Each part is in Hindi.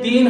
3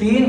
3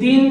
3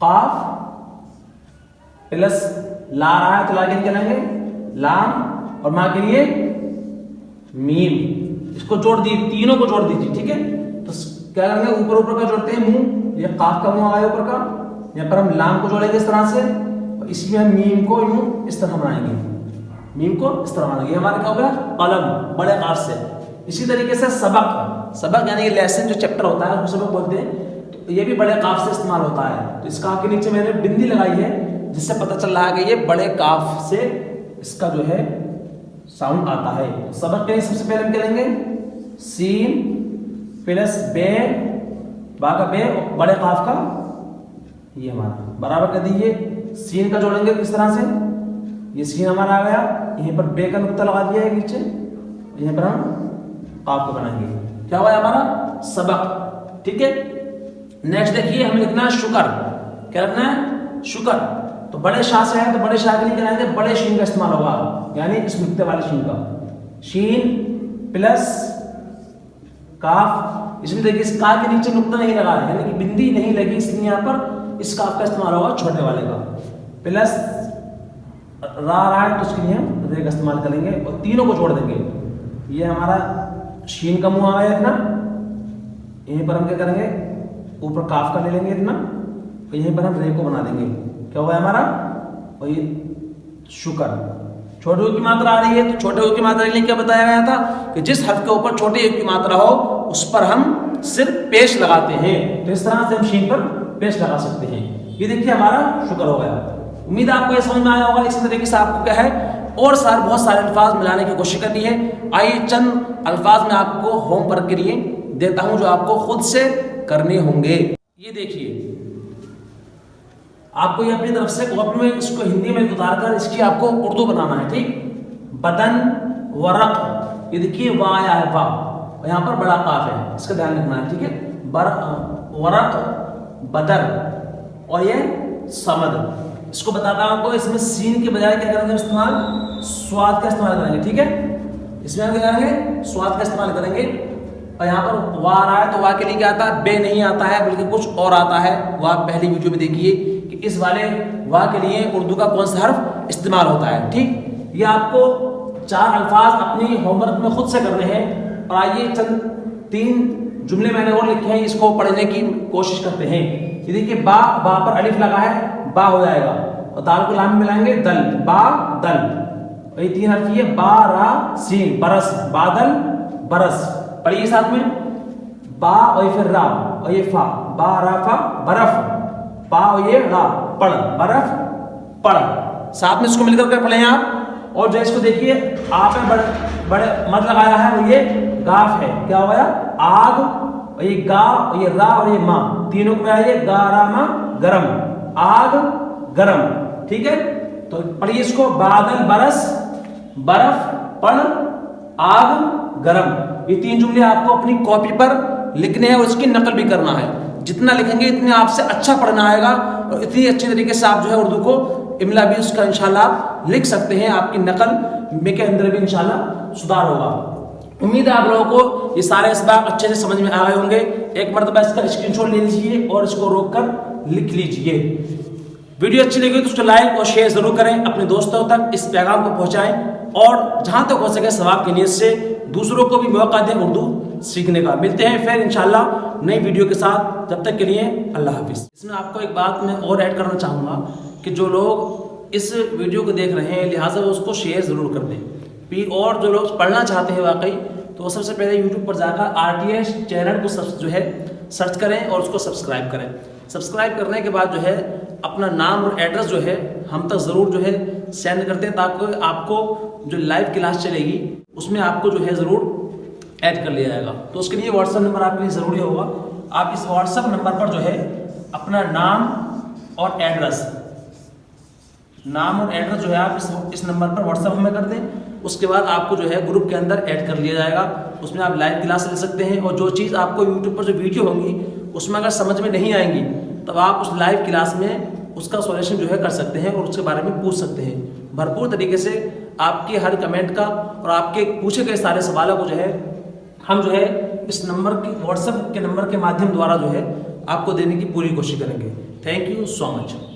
काफ प्लस ला रहा है तो ला के लिए क्या लेंगे लाम, और माँ के लिए मीम। इसको जोड़ दी, तीनों को जोड़ दीजिए, ठीक है। तो क्या करेंगे, ऊपर ऊपर का जोड़ते हैं मुंह, ये काफ का मुंह आया ऊपर का, यहाँ पर हम लाम को जोड़ेंगे इस तरह से, और इसमें हम मीम को यूं इस तरह बनाएंगे, मीम को इस तरह बनाएंगे। हमारा क्या हो गया कलम, बड़े काफ से। इसी तरीके से सबक, सबक यानी कि लेसन जो चैप्टर होता है उसको सबक बोलते हैं, तो ये भी बड़े काफ से इस्तेमाल होता है। तो इस काफ के नीचे मैंने बिंदी लगाई है, जिससे पता चल रहा है कि ये बड़े काफ से इसका जो है साउंड आता है। सबक के लिए सबसे पहले हम क्या लेंगे, सीन प्लस बे, बा का बे, बड़े काफ का ये हमारा बराबर कर दीजिए। सीन का जोड़ेंगे किस तरह से, ये सीन हमारा आ गया, यहीं पर बे का नुक्ता लगा दिया है नीचे, यहीं पर हम काफ को बनाएंगे। क्या हुआ हमारा सबक, ठीक है। नेक्स्ट देखिए, हमें लिखना है शुक्र। क्या लिखना है, शुक्र। तो बड़े शाह से है तो बड़े शाह के लिए क्या लेंगे, बड़े शीन का इस्तेमाल होगा, यानी इस नुक्ते वाले शीन का, शीन प्लस काफ। इसमें देखिए इस काफ के नीचे नुक्ता नहीं लगा है, यानी कि बिंदी नहीं लगी, इसलिए यहाँ पर इस काफ का इस्तेमाल होगा छोटे वाले का। प्लस रा रहा है तो उसके लिए हम रे का इस्तेमाल करेंगे, और तीनों को जोड़ देंगे। ये हमारा शीन का मुंह आ गया इतना, यहीं पर हम क्या करेंगे, ऊपर काफ का ले लेंगे इतना, और यहीं पर हम रे को बना देंगे। क्या हुआ हमारा, और ये शुक्र। छोटे यू की मात्रा आ रही है, तो छोटे यू की मात्रा के लिए क्या बताया गया था कि जिस हर्फ के ऊपर छोटे यू की मात्रा हो उस पर हम सिर्फ पेश लगाते हैं। तो इस तरह से हम शीन पर पेश लगा सकते हैं। ये देखिए हमारा शुक्र हो गया। उम्मीद है आपको ये समझ में आया होगा। इसी तरीके से आपको क्या है और बहुत सारे अल्फाज मिलाने की कोशिश करनी है। आइए चंद अल्फाज में आपको होमवर्क के लिए देता हूं जो आपको खुद से करने होंगे। ये देखिए, आपको ये अपनी तरफ से कॉपी में इसको हिंदी में उतार कर इसकी आपको उर्दू बनाना है, ठीक। बदन, वरक, ये देखिए वाह आया है, वाह, और यहाँ पर बड़ा काफ है, इसका ध्यान रखना है, ठीक है। वरक, बदर, और ये समद। इसको बताता हूं आपको, इसमें सीन के बजाय क्या करेंगे इस्तेमाल, स्वाद का इस्तेमाल करेंगे, ठीक है। इसमें हम क्या करेंगे, स्वाद का इस्तेमाल करेंगे। और यहाँ पर वाह आ रहा है तो वाह के लिए क्या आता है, बे नहीं आता है बल्कि कुछ और आता है। वाह पहली वीडियो में देखिए कि इस वाले वाह के लिए उर्दू का कौन सा हर्फ इस्तेमाल होता है, ठीक। ये आपको 4 अल्फाज अपनी होमवर्क में खुद से करने हैं। और आइए चंद 3 जुमले मैंने और लिखे हैं, इसको पढ़ने की कोशिश करते हैं। ये देखिए बा, बा पर अलिफ लगा है, बा हो जाएगा, और दाल को लाम मिलाएंगे दल, बा दल। और ये 3 हर्फ ये बा रा सीन, बरस, बादल, बरस। पढ़िए साथ में, बा और ये फिर रा और ये फा, बा रा फा, बर्फ, पा और ये रा, पढ़, बर्फ, पढ़। साथ में इसको मिलकर कर पढ़ें आप। और जो इसको देखिए आप बड़े बड़े मत लगाया है, वो ये गाफ है। क्या हो गया, आग, और ये गा और ये रा और ये माँ, तीनों को मिलाइए, गा रा मा, गरम, आग गरम, ठीक है। तो पढ़िए इसको, बादल बरस, बर्फ पढ़, आग गरम। ये 3 जुमले आपको अपनी कॉपी पर लिखने हैं और इसकी नकल भी करना है। जितना लिखेंगे इतने आपसे अच्छा पढ़ना आएगा, और इतनी अच्छी तरीके से आप जो है उर्दू को इमला भी उसका इंशाल्लाह आप लिख सकते हैं। आपकी नकल में के अंदर भी इंशाल्लाह सुधार होगा। उम्मीद है आप लोगों को ये सारे इसबाक अच्छे से समझ में आ गए होंगे। एक मरतबा इसका स्क्रीनशॉट ले लीजिए और इसको रोक कर लिख लीजिए। वीडियो अच्छी लगी तो उसको लाइक और शेयर जरूर करें, अपने दोस्तों तक इस पैगाम को पहुंचाएं, और जहां तक हो सके सवाब की नीयत से दूसरों को भी मौका दें उर्दू सीखने का। मिलते हैं फिर इंशाल्लाह नई वीडियो के साथ, जब तक के लिए अल्लाह हाफिज़। इसमें आपको एक बात मैं और ऐड करना चाहूँगा कि जो लोग इस वीडियो को देख रहे हैं लिहाजा वो उसको शेयर ज़रूर कर दें भी, और जो लोग पढ़ना चाहते हैं वाकई तो वो सबसे पहले यूट्यूब पर जाकर RTS चैनल को जो है सर्च करें और उसको सब्सक्राइब करें। सब्सक्राइब करने के बाद जो है अपना नाम और एड्रेस जो है हम तक ज़रूर जो है सेंड करते हैं, ताकि आपको जो लाइव क्लास चलेगी उसमें आपको जो है ज़रूर ऐड कर लिया जाएगा। तो उसके लिए व्हाट्सएप नंबर आपके लिए ज़रूरी होगा। आप इस व्हाट्सएप नंबर पर जो है अपना नाम और एड्रेस जो है आप इस नंबर पर व्हाट्सएप हमें कर दें। उसके बाद आपको जो है ग्रुप के अंदर ऐड कर लिया जाएगा। उसमें आप लाइव क्लास ले सकते हैं, और जो चीज़ आपको यूट्यूब पर जो वीडियो होंगी उसमें अगर समझ में नहीं आएंगी तब आप उस लाइव क्लास में उसका सॉल्यूशन जो है कर सकते हैं और उसके बारे में पूछ सकते हैं। भरपूर तरीके से आपके हर कमेंट का और आपके पूछे गए सारे सवालों को जो है हम जो है इस नंबर की व्हाट्सएप के नंबर के माध्यम द्वारा जो है आपको देने की पूरी कोशिश करेंगे। Thank you so much.